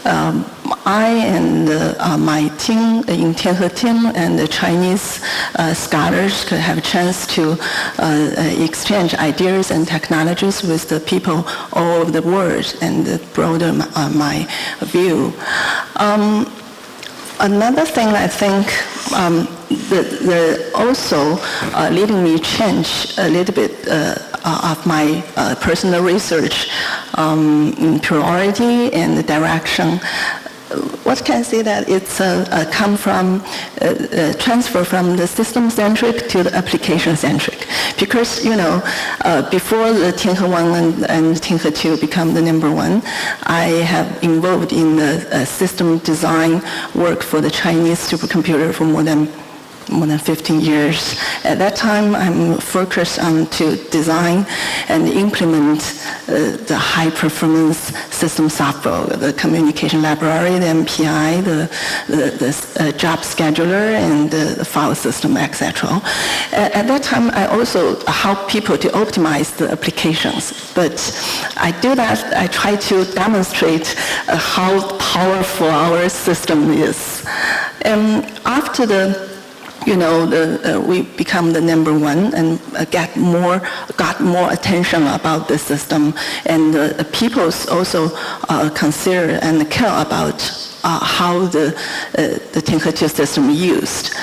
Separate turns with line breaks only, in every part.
I and my team, in Tianhe team, and the Chinese scholars could have a chance to exchange ideas and technologies with the people all over the world and broaden my view. Another thing I think also leading me change a little bit of my personal research in priority and direction. What can I say that it's come from transfer from the system-centric to the application-centric? Because, before the Tianhe 1 and Tianhe 2 become the number one, I have involved in the system design work for the Chinese supercomputer for more than 15 years. At that time, I'm focused on to design and implement the high-performance system software, the communication library, the MPI, the job scheduler, and the file system, etc. At that time, I also help people to optimize the applications. But I do that, I try to demonstrate how powerful our system is. And after we become the number one and got more attention about the system, and people also consider and care about how the Tianhe 2 system used.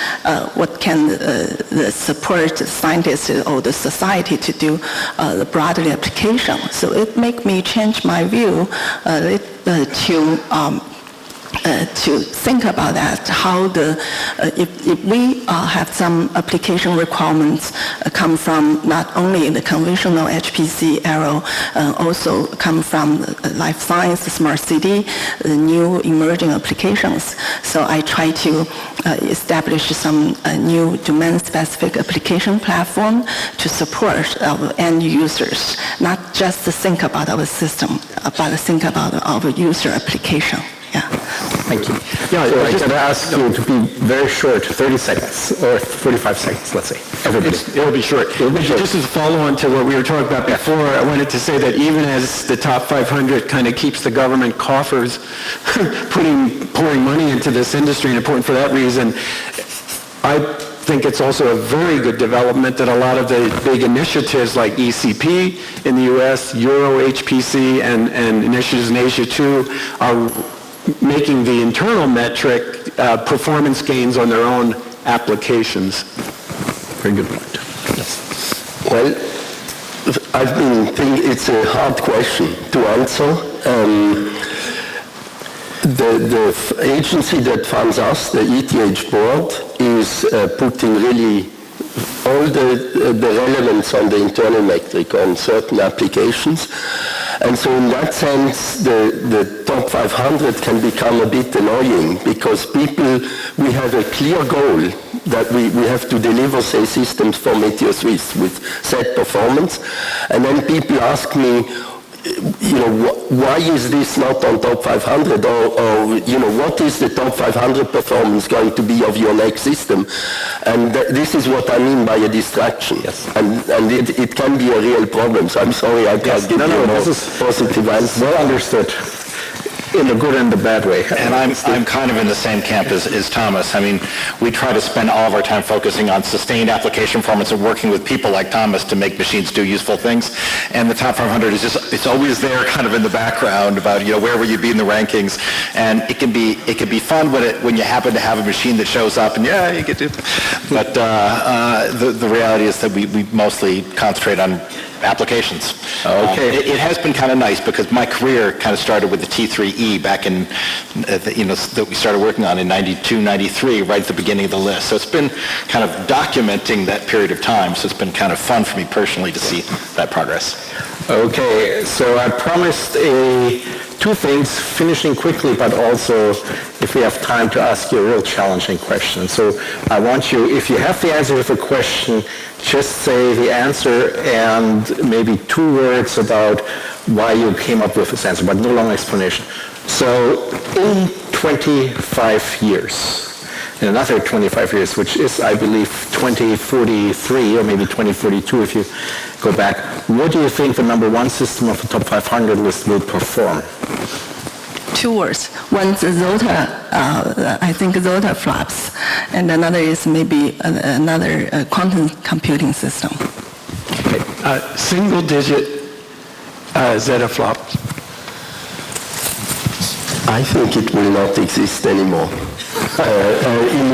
What can the support scientists or the society to do the broadly application? So it make me change my view to think about that, how if we have some application requirements come from not only the conventional HPC era, also come from life science, smart city, the new emerging applications. So I try to establish some new domain-specific application platform to support our end users, not just to think about our system, but to think about our user application. Yeah.
Thank you. Yeah, so I could ask you to be very short, 30 seconds or 45 seconds, let's say.
It'll be short. Just as a follow-on to what we were talking about before, I wanted to say that even as the top 500 kind of keeps the government coffers pouring money into this industry, and important for that reason, I think it's also a very good development that a lot of the big initiatives like ECP in the U.S., Euro HPC, and initiatives in Asia too are making the internal metric performance gains on their own applications.
Very good point. Yes.
Well, I've been thinking it's a hard question to answer. The agency that funds us, the ETH board, is putting really all the relevance on the internal metric on certain applications. And so in that sense, the top 500 can become a bit annoying because we have a clear goal that we have to deliver, say, systems for Meteor Swiss with set performance. And then people ask me, why is this not on top 500? Or what is the top 500 performance going to be of your next system? And this is what I mean by a distraction.
Yes.
And it can be a real problem. So I'm sorry I can't give you a more positive answer.
Well understood. In the good and the bad way.
And I'm kind of in the same camp as Thomas. I mean, we try to spend all of our time focusing on sustained application performance and working with people like Thomas to make machines do useful things. And the top 500 is just, it's always there kind of in the background about, where will you be in the rankings. And it can be fun when you happen to have a machine that shows up and you get to, but the reality is that we mostly concentrate on applications.
Okay.
It has been kind of nice because my career kind of started with the T3E back in, that we started working on in 92, 93, right at the beginning of the list. So it's been kind of documenting that period of time. So it's been kind of fun for me personally to see that progress.
Okay, so I promised two things, finishing quickly, but also if we have time to ask you a real challenging question. So I want you, if you have the answer to the question, just say the answer and maybe 2 words about why you came up with this answer, but no long explanation. So in 25 years, in another 25 years, which is, I believe, 2043 or maybe 2042 if you go back, what do you think the number one system of the top 500 list will perform?
two words. One's Zota, I think Zota flops, and another is maybe another quantum computing system.
Single-digit zettaflops.
I think it will not exist anymore. In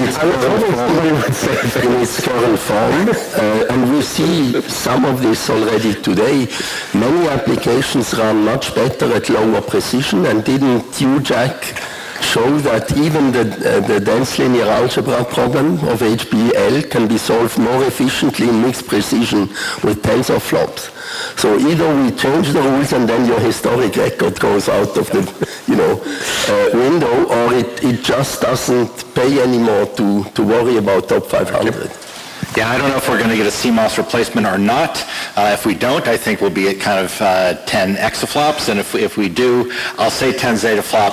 its current form, and we see some of this already today. Many applications run much better at lower precision, and didn't UJAC show that even the dense linear algebra problem of HBL can be solved more efficiently in mixed precision with tensor flops. So either we change the rules and then your historic record goes out of the window, or it just doesn't pay anymore to worry about top 500.
Yeah, I don't know if we're going to get a CMOS replacement or not. If we don't, I think we'll be at kind of 10 exaflops, and if we do, I'll say 10 zetaflops